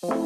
Bonjour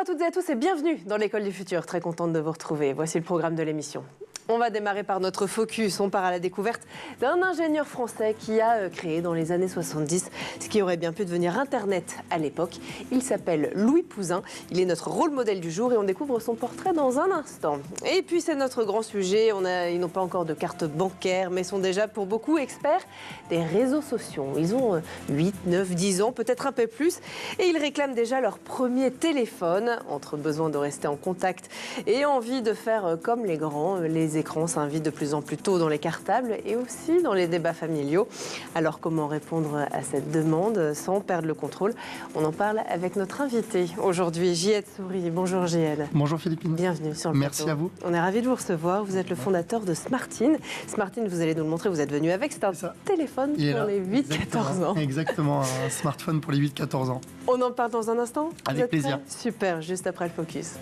à toutes et à tous et bienvenue dans l'École du Futur. Très contente de vous retrouver. Voici le programme de l'émission. On va démarrer par notre focus. On part à la découverte d'un ingénieur français qui a créé dans les années 70 ce qui aurait bien pu devenir Internet à l'époque. Il s'appelle Louis Pouzin. Il est notre rôle modèle du jour et on découvre son portrait dans un instant. Et puis c'est notre grand sujet. Ils n'ont pas encore de carte bancaire mais sont déjà pour beaucoup experts des réseaux sociaux. Ils ont 8, 9, 10 ans, peut-être un peu plus. Et ils réclament déjà leur premier téléphone. Entre besoin de rester en contact et envie de faire comme les grands, les écrans s'invitent de plus en plus tôt dans les cartables et aussi dans les débats familiaux. Alors comment répondre à cette demande sans perdre le contrôle? On en parle avec notre invité aujourd'hui, J.Ed Souris. Bonjour J.Ed. Bonjour Philippine. Bienvenue sur le plateau. Merci à vous. On est ravis de vous recevoir. Vous êtes le fondateur de Smartine. Smartine, vous allez nous le montrer, vous êtes venu avec. C'est un téléphone pour les 8-14 ans. Exactement, un smartphone pour les 8-14 ans. On en parle dans un instant? Avec plaisir. Super, juste après le focus.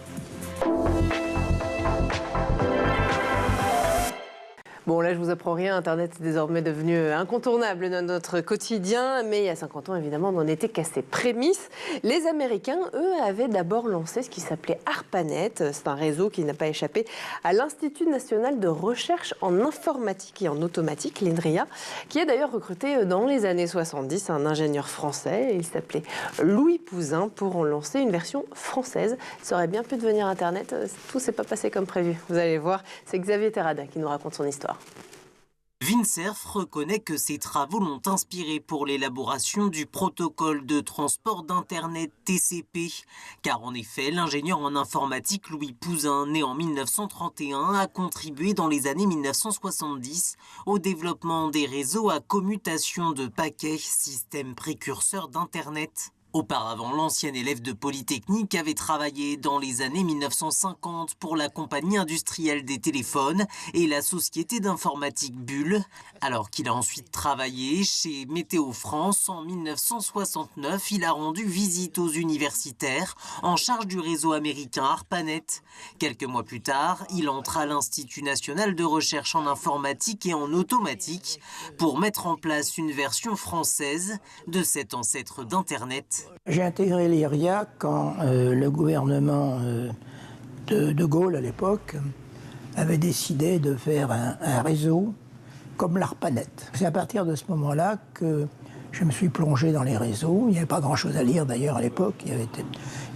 Bon, là, je vous apprends rien. Internet est désormais devenu incontournable dans notre quotidien. Mais il y a 50 ans, évidemment, on en était qu'à ses prémices. Les Américains, eux, avaient d'abord lancé ce qui s'appelait ARPANET. C'est un réseau qui n'a pas échappé à l'Institut national de recherche en informatique et en automatique, l'INRIA, qui a d'ailleurs recruté dans les années 70 un ingénieur français. Il s'appelait Louis Pouzin pour en lancer une version française. Ça aurait bien pu devenir Internet. Tout s'est pas passé comme prévu. Vous allez voir, c'est Xavier Terrada qui nous raconte son histoire. Vincerf reconnaît que ses travaux l'ont inspiré pour l'élaboration du protocole de transport d'Internet TCP. Car en effet, l'ingénieur en informatique Louis Pouzin, né en 1931, a contribué dans les années 1970 au développement des réseaux à commutation de paquets, système précurseur d'Internet. Auparavant, l'ancien élève de Polytechnique avait travaillé dans les années 1950 pour la compagnie industrielle des téléphones et la société d'informatique Bull, alors qu'il a ensuite travaillé chez Météo France en 1969. Il a rendu visite aux universitaires en charge du réseau américain ARPANET. Quelques mois plus tard, il entre à l'Institut national de recherche en informatique et en automatique pour mettre en place une version française de cet ancêtre d'Internet. J'ai intégré l'IRIA quand le gouvernement de Gaulle, à l'époque, avait décidé de faire un réseau comme l'ARPANET. C'est à partir de ce moment-là que je me suis plongé dans les réseaux. Il n'y avait pas grand-chose à lire d'ailleurs à l'époque. Il y avait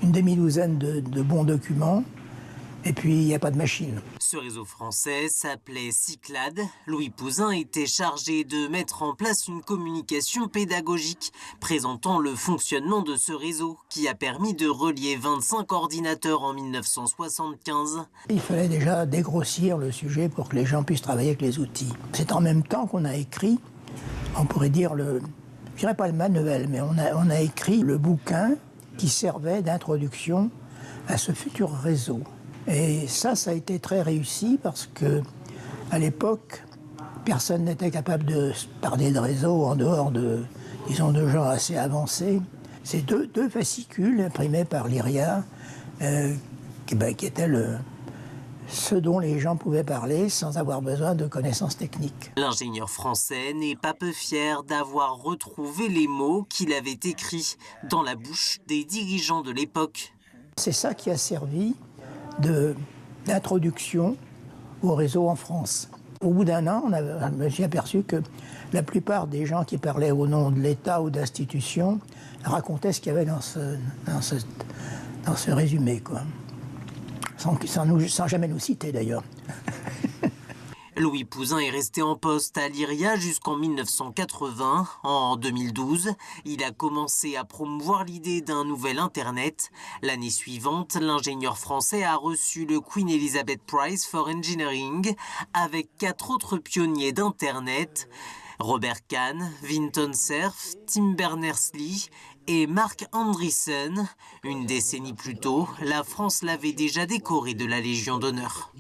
une demi-douzaine de bons documents. Et puis, il n'y a pas de machine. Ce réseau français s'appelait Cyclade. Louis Pouzin était chargé de mettre en place une communication pédagogique présentant le fonctionnement de ce réseau qui a permis de relier 25 ordinateurs en 1975. Il fallait déjà dégrossir le sujet pour que les gens puissent travailler avec les outils. C'est en même temps qu'on a écrit, on pourrait dire, je dirais pas le manuel, mais on a écrit le bouquin qui servait d'introduction à ce futur réseau. Et ça a été très réussi parce que, à l'époque, personne n'était capable de parler de réseau en dehors de gens assez avancés. C'est deux fascicules imprimés par l'IRIA qui étaient ce dont les gens pouvaient parler sans avoir besoin de connaissances techniques. L'ingénieur français n'est pas peu fier d'avoir retrouvé les mots qu'il avait écrits dans la bouche des dirigeants de l'époque. C'est ça qui a servi d'introduction au réseau en France. Au bout d'un an, je me suis aperçu que la plupart des gens qui parlaient au nom de l'État ou d'institutions racontaient ce qu'il y avait dans ce résumé, quoi. Sans jamais nous citer d'ailleurs. Louis Pouzin est resté en poste à l'IRIA jusqu'en 1980. En 2012, il a commencé à promouvoir l'idée d'un nouvel Internet. L'année suivante, l'ingénieur français a reçu le Queen Elizabeth Prize for Engineering avec 4 autres pionniers d'Internet. Robert Kahn, Vinton Cerf, Tim Berners-Lee et Mark Andreessen. Une décennie plus tôt, la France l'avait déjà décoré de la Légion d'honneur.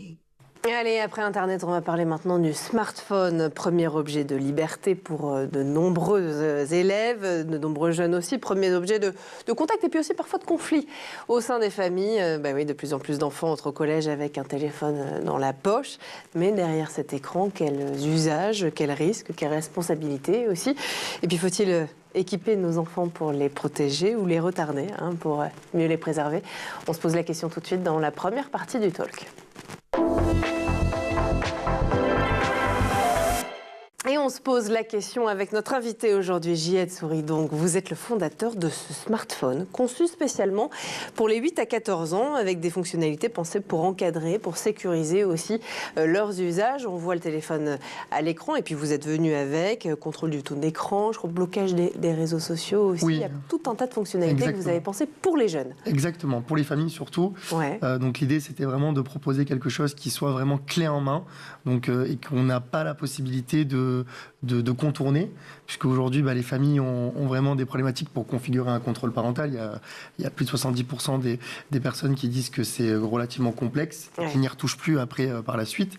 Allez, après Internet, on va parler maintenant du smartphone, premier objet de liberté pour de nombreux élèves, de nombreux jeunes aussi, premier objet de contact et puis aussi parfois de conflit au sein des familles. Oui, de plus en plus d'enfants entrent au collège avec un téléphone dans la poche, mais derrière cet écran, quels usages, quels risques, quelles responsabilités aussi. Et puis faut-il équiper nos enfants pour les protéger ou les retarder, pour mieux les préserver? On se pose la question tout de suite dans la première partie du talk. Et on se pose la question avec notre invité aujourd'hui, J.Ed Souris. Donc, vous êtes le fondateur de ce smartphone conçu spécialement pour les 8 à 14 ans avec des fonctionnalités pensées pour encadrer, pour sécuriser aussi leurs usages. On voit le téléphone à l'écran et puis vous êtes venu avec contrôle du taux d'écran, je crois blocage des réseaux sociaux aussi. Oui. Il y a tout un tas de fonctionnalités que vous avez pensées pour les jeunes. Exactement, pour les familles surtout. Ouais. Donc l'idée c'était vraiment de proposer quelque chose qui soit vraiment clé en main, donc, et qu'on n'a pas la possibilité de contourner, puisque aujourd'hui les familles ont vraiment des problématiques pour configurer un contrôle parental. Il y a plus de 70% des personnes qui disent que c'est relativement complexe, qui n'y retouchent plus après par la suite.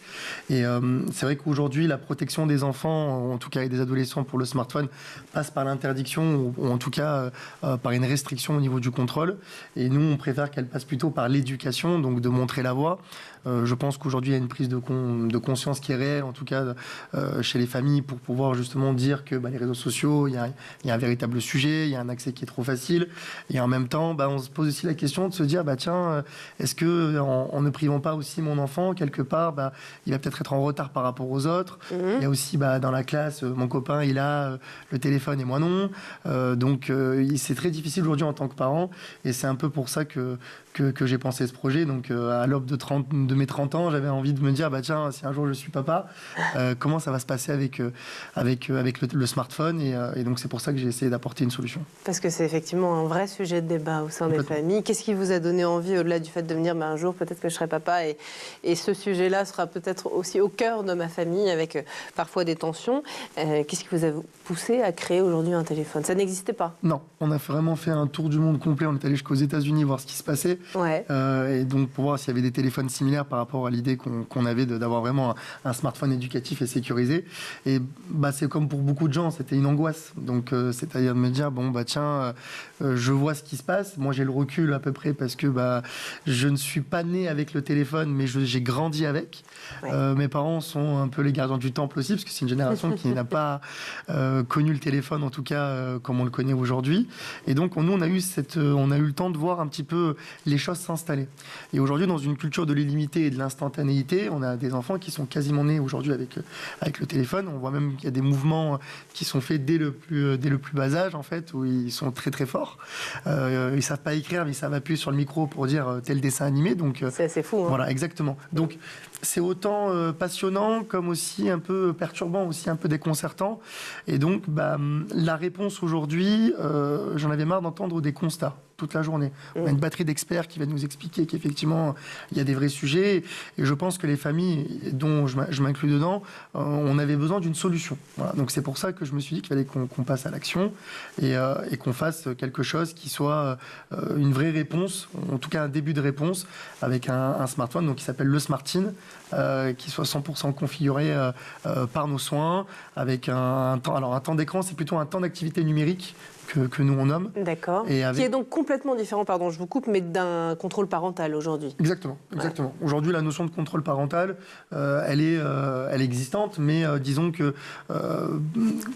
Et c'est vrai qu'aujourd'hui la protection des enfants, en tout cas et des adolescents pour le smartphone, passe par l'interdiction ou en tout cas par une restriction au niveau du contrôle. Et nous on préfère qu'elle passe plutôt par l'éducation, donc de montrer la voie. Je pense qu'aujourd'hui il y a une prise de conscience qui est réelle, en tout cas chez les familles, pour pouvoir justement dire que les réseaux sociaux, il y a un véritable sujet, il y a un accès qui est trop facile. Et en même temps, on se pose aussi la question de se dire, tiens, est-ce que en ne privant pas aussi mon enfant, quelque part, il va peut-être être en retard par rapport aux autres. Il y a aussi dans la classe, mon copain, il a le téléphone et moi non. Donc c'est très difficile aujourd'hui en tant que parent. Et c'est un peu pour ça que j'ai pensé ce projet. Donc à l'aube de mes 30 ans, j'avais envie de me dire, tiens, si un jour je suis papa, comment ça va se passer avec le smartphone, et donc c'est pour ça que j'ai essayé d'apporter une solution. Parce que c'est effectivement un vrai sujet de débat au sein des familles. Qu'est-ce qui vous a donné envie, au-delà du fait de me dire un jour peut-être que je serai papa et ce sujet-là sera peut-être aussi au cœur de ma famille avec parfois des tensions. Qu'est-ce qui vous a poussé à créer aujourd'hui un téléphone? Ça n'existait pas? Non, on a vraiment fait un tour du monde complet. On est allé jusqu'aux États-Unis voir ce qui se passait. Ouais. Et donc pour voir s'il y avait des téléphones similaires par rapport à l'idée qu'on avait d'avoir vraiment un smartphone éducatif et sécurisé. Et c'est comme pour beaucoup de gens, c'était une angoisse. Donc c'est-à-dire de me dire, tiens, je vois ce qui se passe. Moi j'ai le recul à peu près parce que je ne suis pas né avec le téléphone, mais j'ai grandi avec. Ouais. Mes parents sont un peu les gardiens du temple aussi, parce que c'est une génération qui n'a pas connu le téléphone, en tout cas comme on le connaît aujourd'hui. Et donc nous on a eu le temps de voir un petit peu les choses s'installer. Et aujourd'hui, dans une culture de l'illimité et de l'instantanéité, on a des enfants qui sont quasiment nés aujourd'hui avec le téléphone. On voit même qu'il y a des mouvements qui sont faits dès le plus bas âge, en fait, où ils sont très très forts. Ils savent pas écrire, mais ils savent appuyer sur le micro pour dire tel dessin animé. Donc c'est assez fou. Voilà, exactement. Donc c'est autant passionnant comme aussi un peu perturbant, aussi un peu déconcertant. Et donc la réponse aujourd'hui, j'en avais marre d'entendre des constats toute la journée. On a une batterie d'experts qui va nous expliquer qu'effectivement, il y a des vrais sujets. Et je pense que les familles, dont je m'inclus dedans, on avait besoin d'une solution. Voilà. Donc c'est pour ça que je me suis dit qu'il fallait qu'on passe à l'action et qu'on fasse quelque chose qui soit une vraie réponse, en tout cas un début de réponse, avec un smartphone donc, qui s'appelle le Smartine, qui soit 100% configuré par nos soins, avec un temps. Alors un temps d'écran, c'est plutôt un temps d'activité numérique que nous on nomme. D'accord. Qui est donc complètement différent, pardon, je vous coupe, mais d'un contrôle parental aujourd'hui. Exactement. Ouais. Aujourd'hui, la notion de contrôle parental, elle est existante, mais disons que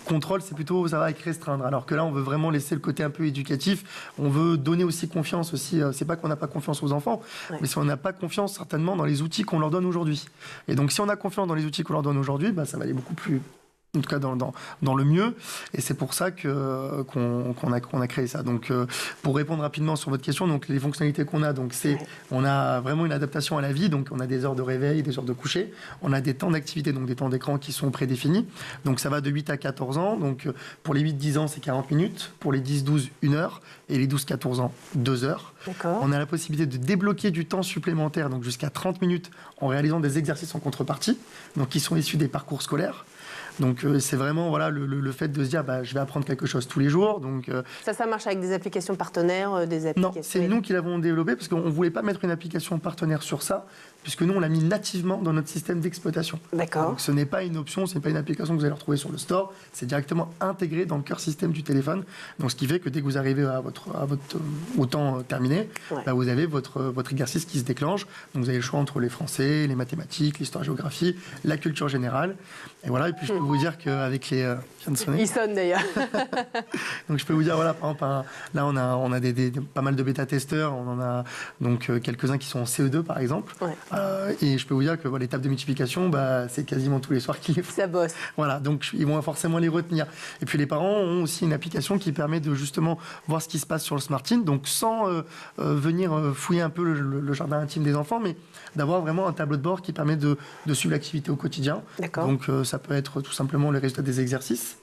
contrôle, c'est plutôt, ça va avec restreindre. Alors que là, on veut vraiment laisser le côté un peu éducatif. On veut donner aussi confiance aussi. C'est pas qu'on n'a pas confiance aux enfants, mais si on n'a pas confiance certainement dans les outils qu'on leur donne aujourd'hui. Et donc, si on a confiance dans les outils qu'on leur donne aujourd'hui, ça va aller beaucoup plus. En tout cas dans le mieux, et c'est pour ça qu'on a créé ça. Donc pour répondre rapidement sur votre question, donc les fonctionnalités qu'on a, donc on a vraiment une adaptation à la vie, donc on a des heures de réveil, des heures de coucher, on a des temps d'activité, donc des temps d'écran qui sont prédéfinis, donc ça va de 8 à 14 ans, donc pour les 8-10 ans c'est 40 minutes, pour les 10-12 1 heure, et les 12-14 ans 2 heures. D'accord. On a la possibilité de débloquer du temps supplémentaire, donc jusqu'à 30 minutes, en réalisant des exercices en contrepartie, donc qui sont issus des parcours scolaires. Donc c'est vraiment le fait de se dire je vais apprendre quelque chose tous les jours. Donc, ça marche avec des applications partenaires, des applications... Non, c'est nous qui l'avons développé parce qu'on ne voulait pas mettre une application partenaire sur ça puisque nous, on l'a mis nativement dans notre système d'exploitation. D'accord. Donc ce n'est pas une option, ce n'est pas une application que vous allez retrouver sur le store, c'est directement intégré dans le cœur système du téléphone. Donc ce qui fait que dès que vous arrivez au temps terminé, vous avez votre exercice qui se déclenche. Donc vous avez le choix entre les français, les mathématiques, l'histoire-géographie, la culture générale. Et voilà, et puis je peux vous dire qu'avec les... vient de sonner. Il sonne d'ailleurs. Donc je peux vous dire, voilà, par exemple, là on a pas mal de bêta-testeurs, on en a donc quelques-uns qui sont en CE2 par exemple. Et je peux vous dire que l'étape de multiplication, c'est quasiment tous les soirs qu'ils les font. Ça bosse. Voilà, donc ils vont forcément les retenir. Et puis les parents ont aussi une application qui permet de justement voir ce qui se passe sur le SmartIn, donc sans venir fouiller un peu le jardin intime des enfants, mais d'avoir vraiment un tableau de bord qui permet de suivre l'activité au quotidien. Donc ça peut être tout simplement les résultats des exercices,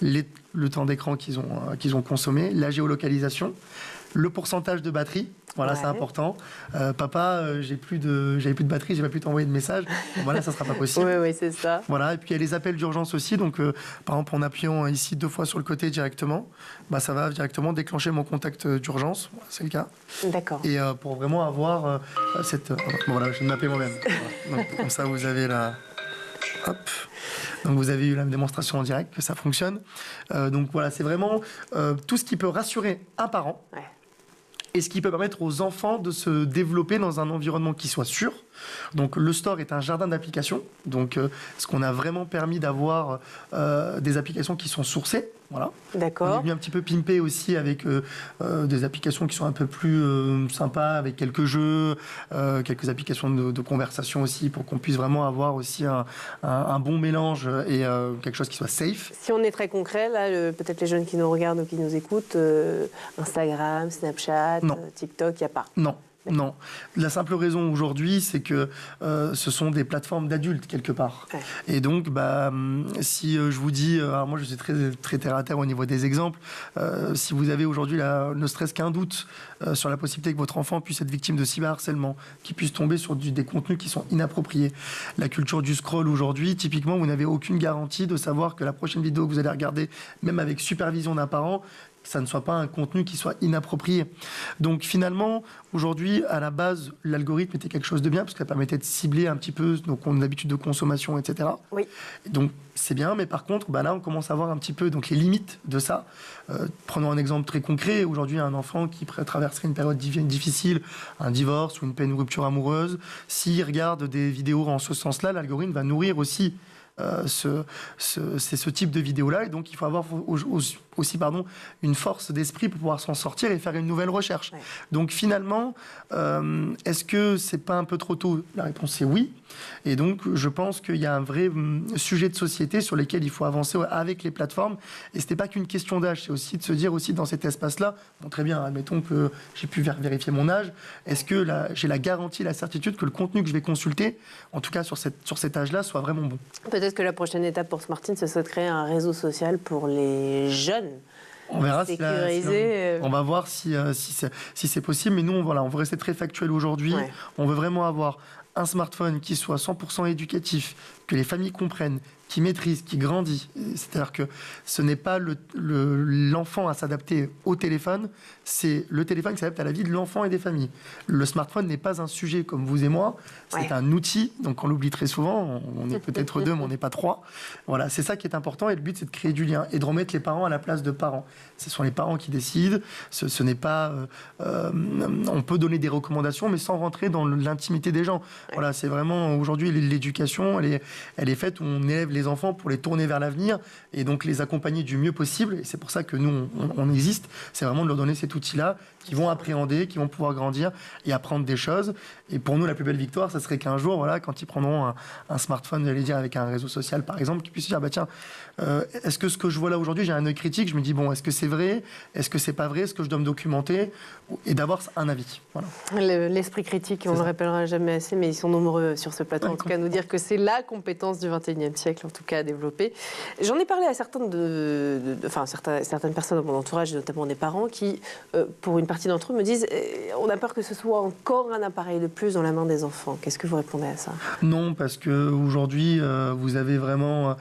le temps d'écran qu'ils ont consommé, la géolocalisation, le pourcentage de batterie. Voilà, c'est important. Papa, j'avais plus de batterie, j'ai pas pu t'envoyer de message. Bon, voilà, ça sera pas possible. Oui, c'est ça. Voilà, et puis il y a les appels d'urgence aussi. Donc, par exemple, en appuyant ici 2 fois sur le côté directement, ça va directement déclencher mon contact d'urgence. Voilà, c'est le cas. D'accord. Et pour vraiment avoir cette... voilà, je vais m'appeler moi-même. Voilà. Donc, comme ça, vous avez la... Hop. Donc vous avez eu la démonstration en direct que ça fonctionne. Donc voilà, c'est vraiment tout ce qui peut rassurer un parent et ce qui peut permettre aux enfants de se développer dans un environnement qui soit sûr. Donc le store est un jardin d'applications. Donc ce qu'on a vraiment permis d'avoir des applications qui sont sourcées. Voilà. D'accord. On est venu un petit peu pimper aussi avec des applications qui sont un peu plus sympas, avec quelques jeux, quelques applications de conversation aussi, pour qu'on puisse vraiment avoir aussi un bon mélange et quelque chose qui soit safe. Si on est très concret, là, peut-être les jeunes qui nous regardent ou qui nous écoutent, Instagram, Snapchat, TikTok, il n'y a pas. Non. La simple raison aujourd'hui, c'est que ce sont des plateformes d'adultes quelque part. Et donc, si je vous dis, alors moi je suis très, très terre à terre au niveau des exemples, si vous avez aujourd'hui ne serait-ce qu'un doute sur la possibilité que votre enfant puisse être victime de cyberharcèlement, qu'il puisse tomber sur des contenus qui sont inappropriés, la culture du scroll aujourd'hui, typiquement, vous n'avez aucune garantie de savoir que la prochaine vidéo que vous allez regarder, même avec supervision d'un parent, ça ne soit pas un contenu qui soit inapproprié. Donc finalement, aujourd'hui, à la base, l'algorithme était quelque chose de bien, parce que ça permettait de cibler un petit peu nos habitudes de consommation, etc. Oui. Et donc c'est bien, mais par contre, là, on commence à voir un petit peu donc, les limites de ça. Prenons un exemple très concret. Aujourd'hui, un enfant qui traverserait une période difficile, un divorce ou une peine ou rupture amoureuse, s'il regarde des vidéos en ce sens-là, l'algorithme va nourrir aussi ce type de vidéo-là, et donc il faut avoir aussi une force d'esprit pour pouvoir s'en sortir et faire une nouvelle recherche. Donc finalement, est-ce que c'est pas un peu trop tôt? La réponse est oui, et donc je pense qu'il y a un vrai sujet de société sur lequel il faut avancer avec les plateformes, et c'était pas qu'une question d'âge, c'est aussi de se dire aussi dans cet espace-là, bon très bien, admettons que j'ai pu vérifier mon âge, est-ce que j'ai la garantie, la certitude que le contenu que je vais consulter, en tout cas sur cet âge-là, soit vraiment bon? Peut-être que la prochaine étape pour SmartIn, ce serait de créer un réseau social pour les jeunes. On verra on va voir si c'est possible. Mais nous, on veut rester très factuel aujourd'hui. On veut vraiment avoir un smartphone qui soit 100% éducatif, que les familles comprennent, qui maîtrise, qui grandit. C'est-à-dire que ce n'est pas l'enfant à s'adapter au téléphone, c'est le téléphone qui s'adapte à la vie de l'enfant et des familles. Le smartphone n'est pas un sujet comme vous et moi, c'est un outil, donc on l'oublie très souvent, on est peut-être 2, mais on n'est pas 3. Voilà, c'est ça qui est important, et le but c'est de créer du lien et de remettre les parents à la place de parents. Ce sont les parents qui décident, ce n'est pas... on peut donner des recommandations, mais sans rentrer dans l'intimité des gens. Voilà, c'est vraiment, aujourd'hui, l'éducation, elle est faite où on élève les enfants pour les tourner vers l'avenir et donc les accompagner du mieux possible. Et c'est pour ça que nous, on existe. C'est vraiment de leur donner cet outil-là qui vont appréhender, qui vont pouvoir grandir et apprendre des choses. Et pour nous, la plus belle victoire, ça serait qu'un jour, quand ils prendront un smartphone, j'allais dire, avec un réseau social, par exemple, qu'ils puissent dire, tiens, est-ce que ce que je vois là aujourd'hui, j'ai un œil critique, je me dis, bon, est-ce que c'est vrai? Est-ce que c'est pas vrai? Est-ce que je dois me documenter? Et d'avoir un avis. Voilà. L'esprit critique, on ne le rappellera jamais assez, mais ils sont nombreux sur ce plateau, en tout cas, à nous dire que c'est la compétence du 21e siècle. en tout cas à développer. J'en ai parlé à certaines personnes dans mon entourage, notamment des parents, qui, pour une partie d'entre eux, me disent on a peur que ce soit encore un appareil de plus dans la main des enfants. Qu'est-ce que vous répondez à ça? Non, parce qu'aujourd'hui, vous avez vraiment...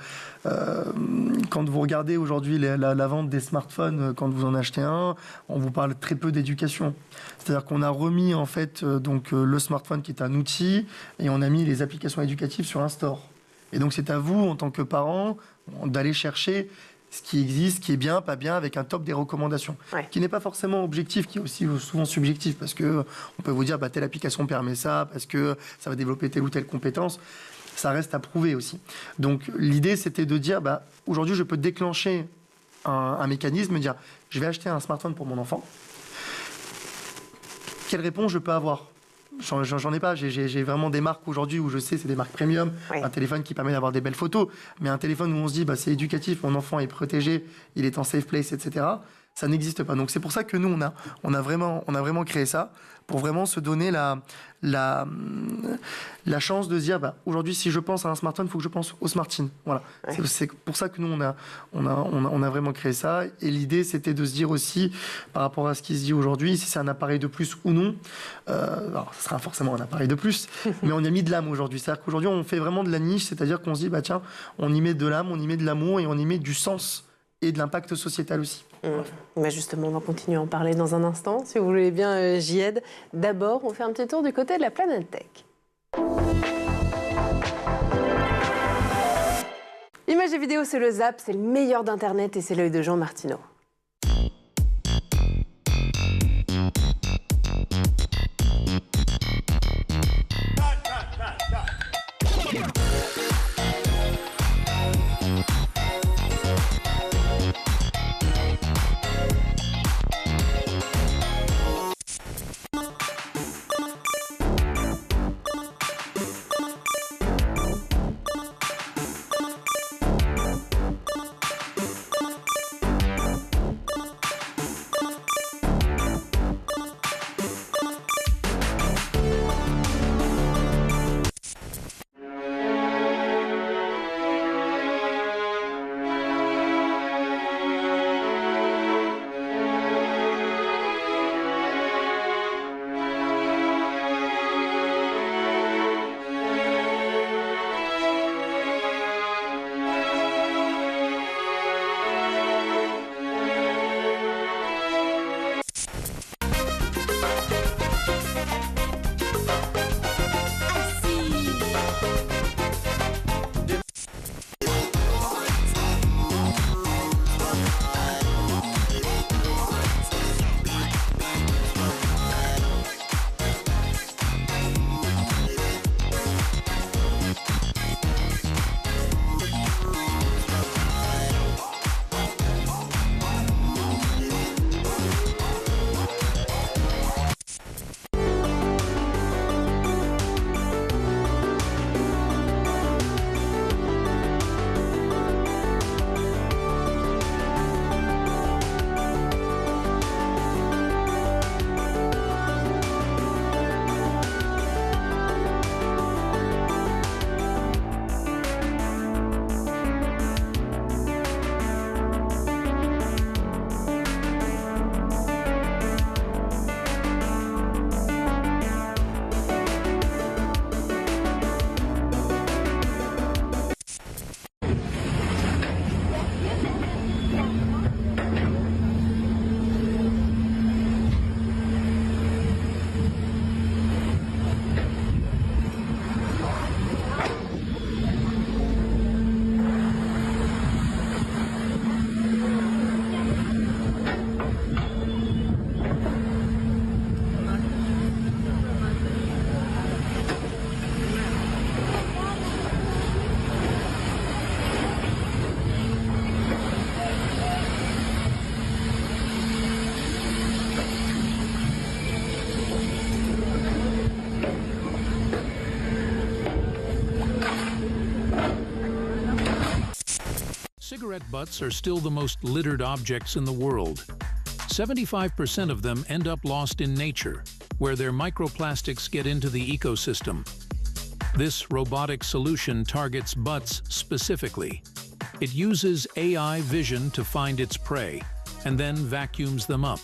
quand vous regardez aujourd'hui la vente des smartphones, quand vous en achetez un, on vous parle très peu d'éducation. C'est-à-dire qu'on a remis en fait le smartphone qui est un outil et on a mis les applications éducatives sur un store. Et donc c'est à vous, en tant que parent, d'aller chercher ce qui existe, ce qui est bien, pas bien, avec un top des recommandations, qui n'est pas forcément objectif, qui est aussi souvent subjectif, parce que on peut vous dire telle application permet ça, parce que ça va développer telle ou telle compétence. Ça reste à prouver aussi. Donc l'idée, c'était de dire, aujourd'hui, je peux déclencher un mécanisme, dire, je vais acheter un smartphone pour mon enfant. Quelle réponse je peux avoir? J'en ai pas. J'ai vraiment des marques aujourd'hui où je sais, c'est des marques premium, un téléphone qui permet d'avoir des belles photos, mais un téléphone où on se dit, c'est éducatif, mon enfant est protégé, il est en safe place, etc. Ça n'existe pas. Donc c'est pour ça que nous, on a vraiment créé ça, pour vraiment se donner la chance de se dire, aujourd'hui, si je pense à un smartphone, il faut que je pense au SmartIN. Voilà. Ouais. C'est pour ça que nous, on a vraiment créé ça. Et l'idée, c'était de se dire aussi, par rapport à ce qui se dit aujourd'hui, si c'est un appareil de plus ou non, alors, ce sera forcément un appareil de plus, mais on y a mis de l'âme aujourd'hui. C'est-à-dire qu'aujourd'hui, on fait vraiment de la niche, c'est-à-dire qu'on se dit, tiens, on y met de l'âme, on y met de l'amour et on y met du sens et de l'impact sociétal aussi. Justement, on va continuer à en parler dans un instant, si vous voulez bien, j'y aide. D'abord, on fait un petit tour du côté de la planète tech. Images et vidéos, c'est le Zap, c'est le meilleur d'Internet et c'est l'œil de Jean Martineau. Cigarette butts are still the most littered objects in the world. 75% of them end up lost in nature, where their microplastics get into the ecosystem. This robotic solution targets butts specifically. It uses AI vision to find its prey and then vacuums them up.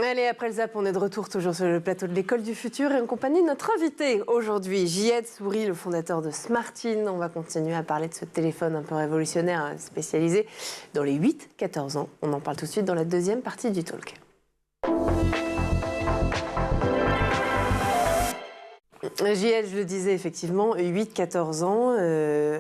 Allez, après le zap, on est de retour toujours sur le plateau de l'École du Futur et en compagnie de notre invité aujourd'hui, Jihad Soury, le fondateur de Smartine. On va continuer à parler de ce téléphone un peu révolutionnaire spécialisé dans les 8-14 ans. On en parle tout de suite dans la deuxième partie du talk. JL, je le disais effectivement, 8-14 ans.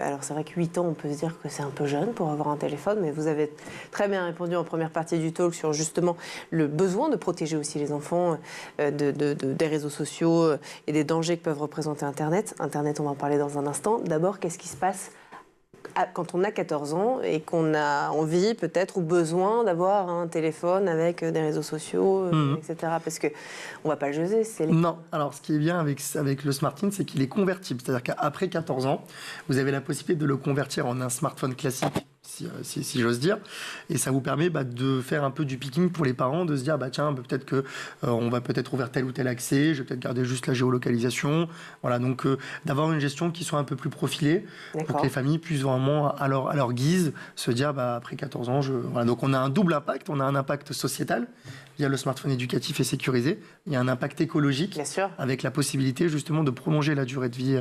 Alors c'est vrai que 8 ans, on peut se dire que c'est un peu jeune pour avoir un téléphone, mais vous avez très bien répondu en première partie du talk sur justement le besoin de protéger aussi les enfants des réseaux sociaux et des dangers que peuvent représenter Internet. Internet, on va en parler dans un instant. D'abord, qu'est-ce qui se passe quand on a 14 ans et qu'on a envie peut-être ou besoin d'avoir un téléphone avec des réseaux sociaux, etc. Parce qu'on ne va pas le jeter. Non, alors ce qui est bien avec le Smartine, c'est qu'il est convertible. C'est-à-dire qu'après 14 ans, vous avez la possibilité de le convertir en un smartphone classique, si j'ose dire. Et ça vous permet de faire un peu du picking pour les parents, de se dire, tiens, peut-être qu'on va peut-être ouvrir tel ou tel accès, je vais peut-être garder juste la géolocalisation. Voilà, donc d'avoir une gestion qui soit un peu plus profilée pour que les familles puissent vraiment, à leur guise, se dire, après 14 ans, voilà. Donc on a un double impact. On a un impact sociétal via le smartphone éducatif et sécurisé. Il y a un impact écologique avec la possibilité justement de prolonger la durée de vie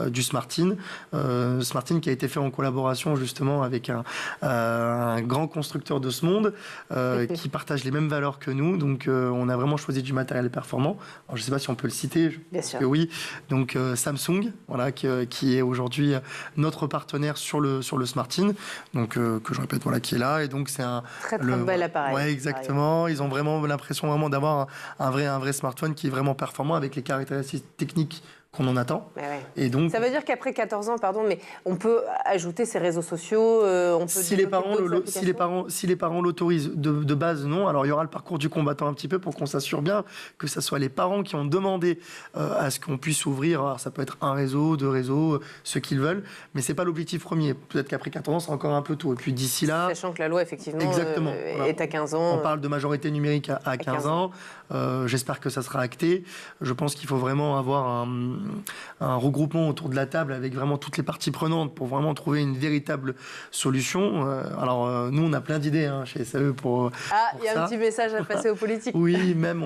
du Smartine. Smartine qui a été fait en collaboration justement avec un grand constructeur de ce monde qui partage les mêmes valeurs que nous. Donc on a vraiment choisi du matériel performant. Alors, je ne sais pas si on peut le citer. Bien sûr. Que oui. Donc Samsung, voilà, qui est aujourd'hui notre partenaire sur le Smartine. Donc que je répète, voilà, qui est là. Et donc c'est un très bel appareil. Ouais, exactement. Ils ont vraiment l'impression d'avoir un vrai smartphone qui est vraiment performant avec les caractéristiques techniques qu'on en attend. Ouais. Et donc, ça veut dire qu'après 14 ans, mais on peut ajouter ces réseaux sociaux, on peut si les parents l'autorisent, de base non. Alors il y aura le parcours du combattant un petit peu pour qu'on s'assure bien que ce soit les parents qui ont demandé à ce qu'on puisse ouvrir. Alors, ça peut être un réseau, deux réseaux, ce qu'ils veulent, mais c'est pas l'objectif premier. Peut-être qu'après 14 ans, c'est encore un peu tôt. Et puis d'ici là, sachant que la loi effectivement est à 15 ans. On parle de majorité numérique à 15 ans. J'espère que ça sera acté. Je pense qu'il faut vraiment avoir un regroupement autour de la table avec vraiment toutes les parties prenantes pour vraiment trouver une véritable solution. Alors, nous, on a plein d'idées chez SAE pour il y a un petit message à passer aux politiques. Oui, même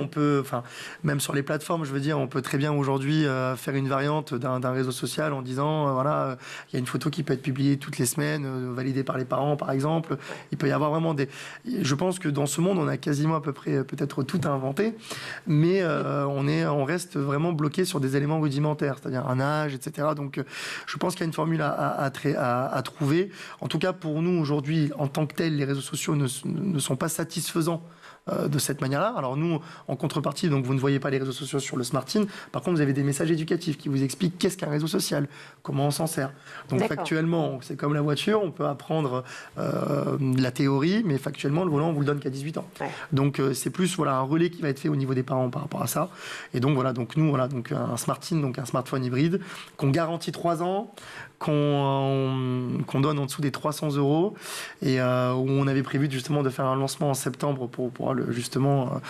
sur les plateformes, je veux dire, on peut très bien aujourd'hui faire une variante d'un réseau social en disant, voilà, il y a une photo qui peut être publiée toutes les semaines, validée par les parents, par exemple. Il peut y avoir vraiment Je pense que dans ce monde, on a quasiment à peu près peut-être tout à inventer, mais on reste vraiment bloqué sur des éléments rudimentaires, c'est-à-dire un âge, etc. Donc, je pense qu'il y a une formule à trouver. En tout cas, pour nous, aujourd'hui, en tant que tels, les réseaux sociaux ne sont pas satisfaisants de cette manière-là. Alors nous, en contrepartie, donc vous ne voyez pas les réseaux sociaux sur le Smartine. Par contre, vous avez des messages éducatifs qui vous expliquent qu'est-ce qu'un réseau social, comment on s'en sert. Donc factuellement, c'est comme la voiture, on peut apprendre la théorie, mais factuellement, le volant, on vous le donne qu'à 18 ans. Ouais. Donc c'est plus un relais qui va être fait au niveau des parents par rapport à ça. Et donc voilà, donc nous, donc un Smartine, donc un smartphone hybride, qu'on garantit 3 ans, qu'on donne en dessous des 300 € et où on avait prévu justement de faire un lancement en septembre pour pouvoir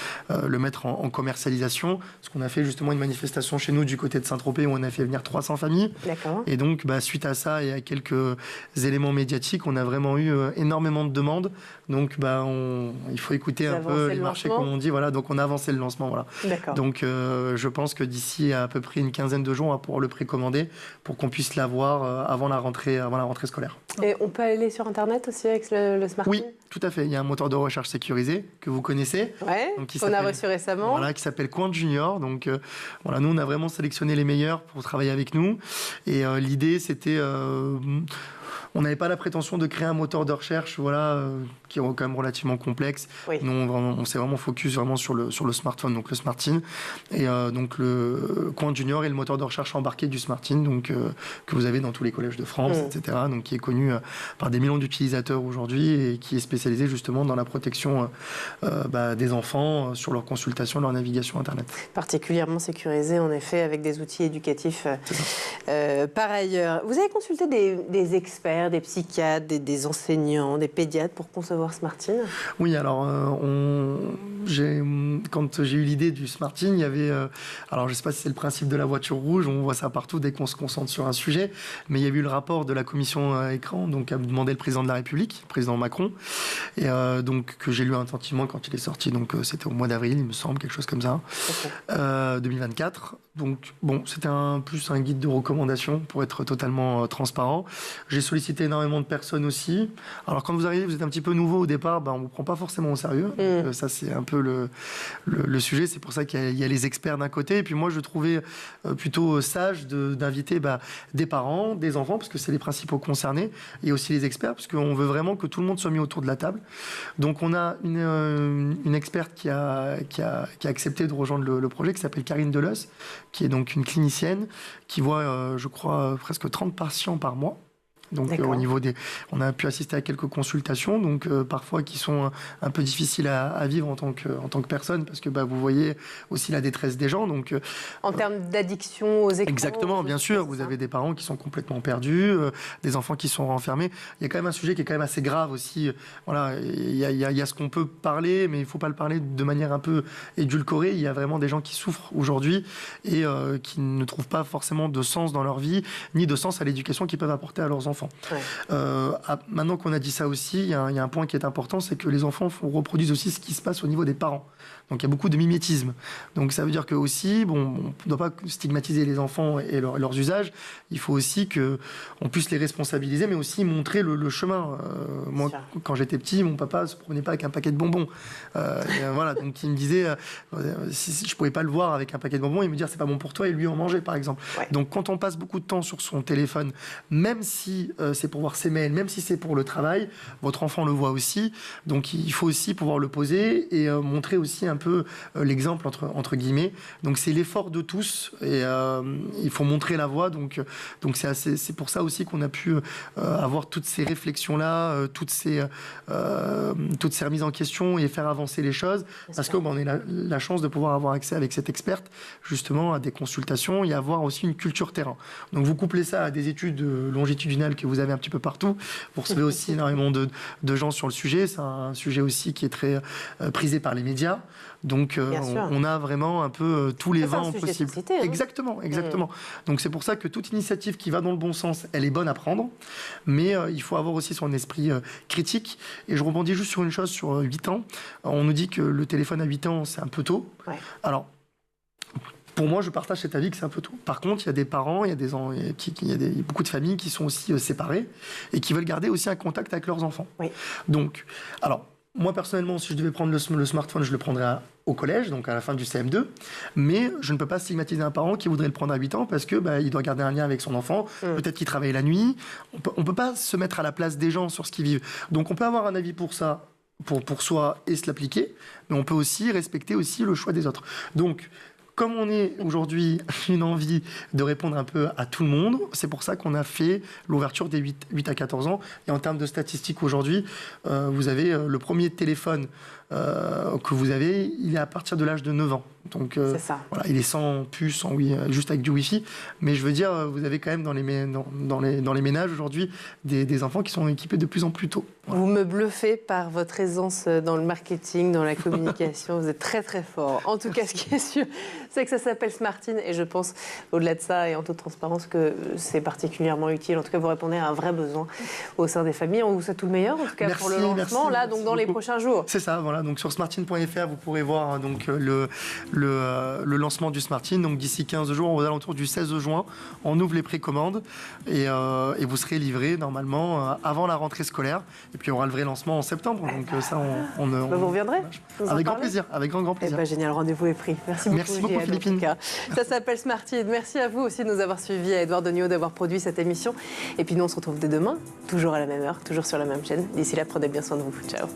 le mettre en commercialisation. Parce qu'on a fait justement une manifestation chez nous du côté de Saint-Tropez où on a fait venir 300 familles. D'accord. Et donc, suite à ça et à quelques éléments médiatiques, on a vraiment eu énormément de demandes. Donc, il faut écouter un peu les marchés, comme on dit. Voilà, donc, on a avancé le lancement. Voilà. D'accord. Donc, je pense que d'ici à peu près une quinzaine de jours, on va pouvoir le précommander pour qu'on puisse l'avoir avant la rentrée scolaire. Et on peut aller sur Internet aussi avec le smartphone? Oui, tout à fait. Il y a un moteur de recherche sécurisé que vous connaissez. Ouais, qu'on a reçu récemment. Voilà, qui s'appelle Quant Junior. Donc, nous, on a vraiment sélectionné les meilleurs pour travailler avec nous. Et l'idée, c'était... on n'avait pas la prétention de créer un moteur de recherche qui est quand même relativement complexe. Oui. Nous, on s'est vraiment focus sur le smartphone, donc le SmartIN. Et donc, le Quant Junior est le moteur de recherche embarqué du SmartIN, donc, que vous avez dans tous les collèges de France, etc. Donc, qui est connu par des millions d'utilisateurs aujourd'hui et qui est spécialisé justement dans la protection des enfants sur leur consultation, leur navigation Internet. Particulièrement sécurisé, en effet, avec des outils éducatifs. Par ailleurs, vous avez consulté des experts, des psychiatres, des enseignants, des pédiatres pour concevoir SmartIN? Oui, alors quand j'ai eu l'idée du SmartIN, il y avait, alors je ne sais pas si c'est le principe de la voiture rouge, on voit ça partout dès qu'on se concentre sur un sujet, mais il y a eu le rapport de la commission écran, donc a demandé le président de la République, le président Macron, et donc que j'ai lu attentivement quand il est sorti, donc c'était au mois d'avril, il me semble, quelque chose comme ça, 2024. Donc bon, c'était plus un guide de recommandation pour être totalement transparent. J'ai sollicité énormément de personnes aussi. Alors quand vous arrivez, vous êtes un petit peu nouveau au départ, on ne vous prend pas forcément au sérieux. Ça c'est un peu le sujet. C'est pour ça qu'il y a les experts d'un côté. Et puis moi je trouvais plutôt sage d'inviter des parents, des enfants, parce que c'est les principaux concernés, et aussi les experts, parce qu'on veut vraiment que tout le monde soit mis autour de la table. Donc on a une experte qui a accepté de rejoindre le projet, qui s'appelle Karine Deleuze, qui est donc une clinicienne qui voit, je crois, presque 30 patients par mois. Donc au niveau on a pu assister à quelques consultations, donc parfois qui sont un peu difficiles à vivre en tant que personne, parce que vous voyez aussi la détresse des gens. Donc en termes d'addiction aux écrans. Exactement, bien sûr. Vous avez des parents qui sont complètement perdus, des enfants qui sont renfermés. Il y a quand même un sujet qui est quand même assez grave aussi. Voilà, il y a ce qu'on peut parler, mais il ne faut pas le parler de manière un peu édulcorée. Il y a vraiment des gens qui souffrent aujourd'hui et qui ne trouvent pas forcément de sens dans leur vie, ni de sens à l'éducation qu'ils peuvent apporter à leurs enfants. Ouais. Maintenant qu'on a dit ça aussi, il y a un point qui est important, c'est que les enfants reproduisent aussi ce qui se passe au niveau des parents. Donc il y a beaucoup de mimétisme. Donc ça veut dire que aussi, on ne doit pas stigmatiser les enfants et leurs usages. Il faut aussi qu'on puisse les responsabiliser, mais aussi montrer le chemin. Moi, quand j'étais petit, mon papa ne se promenait pas avec un paquet de bonbons. Voilà, donc il me disait, si je ne pouvais pas le voir avec un paquet de bonbons, il me disait c'est pas bon pour toi, et lui en mangeait par exemple. Ouais. Donc quand on passe beaucoup de temps sur son téléphone, même si c'est pour voir ses mails, même si c'est pour le travail, votre enfant le voit aussi. Donc il faut aussi pouvoir le poser et montrer aussi un peu l'exemple entre guillemets. Donc c'est l'effort de tous et il faut montrer la voie. Donc c'est pour ça aussi qu'on a pu avoir toutes ces réflexions-là, toutes ces remises en question et faire avancer les choses. Parce qu'on a la chance de pouvoir avoir accès avec cette experte justement à des consultations et avoir aussi une culture terrain. Donc vous couplez ça à des études longitudinales que vous avez un petit peu partout. Vous recevez aussi énormément de gens sur le sujet. C'est un sujet aussi qui est très prisé par les médias. Donc on a vraiment un peu tous les vents possibles. Société, hein. Exactement. Donc c'est pour ça que toute initiative qui va dans le bon sens, elle est bonne à prendre, mais il faut avoir aussi son esprit critique. Et je rebondis juste sur une chose, sur 8 ans. On nous dit que le téléphone à 8 ans, c'est un peu tôt. Ouais. Alors, pour moi, je partage cet avis que c'est un peu tôt. Par contre, il y a des parents, il y a beaucoup de familles qui sont aussi séparées et qui veulent garder aussi un contact avec leurs enfants. Oui. Donc, alors, moi, personnellement, si je devais prendre le smartphone, je le prendrais au collège, donc à la fin du CM2. Mais je ne peux pas stigmatiser un parent qui voudrait le prendre à 8 ans parce que il doit garder un lien avec son enfant. Peut-être qu'il travaille la nuit. On peut pas se mettre à la place des gens sur ce qu'ils vivent. Donc, on peut avoir un avis pour ça, pour soi et se l'appliquer. Mais on peut aussi respecter aussi le choix des autres. Donc, comme on est aujourd'hui une envie de répondre un peu à tout le monde, c'est pour ça qu'on a fait l'ouverture des 8 à 14 ans. Et en termes de statistiques aujourd'hui, vous avez le premier téléphone que vous avez, il est à partir de l'âge de 9 ans. Donc C'est ça. voilà, il est sans puce, juste avec du Wi-Fi. Mais je veux dire, vous avez quand même dans les ménages aujourd'hui des enfants qui sont équipés de plus en plus tôt. Voilà. Vous me bluffez par votre aisance dans le marketing, dans la communication. Vous êtes très très fort. En tout cas, ce qui est sûr, c'est que ça s'appelle Smartine. Et je pense, au-delà de ça et en toute transparence, que c'est particulièrement utile. En tout cas, vous répondez à un vrai besoin au sein des familles. On vous souhaite tout le meilleur, en tout cas, pour le lancement, donc dans les prochains jours. C'est ça, voilà. Donc sur smartine.fr, vous pourrez voir donc, le lancement du Smartine. Donc d'ici 15 jours, aux alentours du 16 juin, on ouvre les précommandes et vous serez livré normalement avant la rentrée scolaire. Et puis il y aura le vrai lancement en septembre. Donc ça, vous reviendrez avec grand plaisir, avec grand plaisir. Génial, rendez-vous est pris. Merci beaucoup, Philippine. Ça s'appelle Smartine. Merci à vous aussi de nous avoir suivis, à Edouard Degnaud d'avoir produit cette émission. Et puis nous, on se retrouve dès demain, toujours à la même heure, toujours sur la même chaîne. D'ici là, prenez bien soin de vous. Ciao.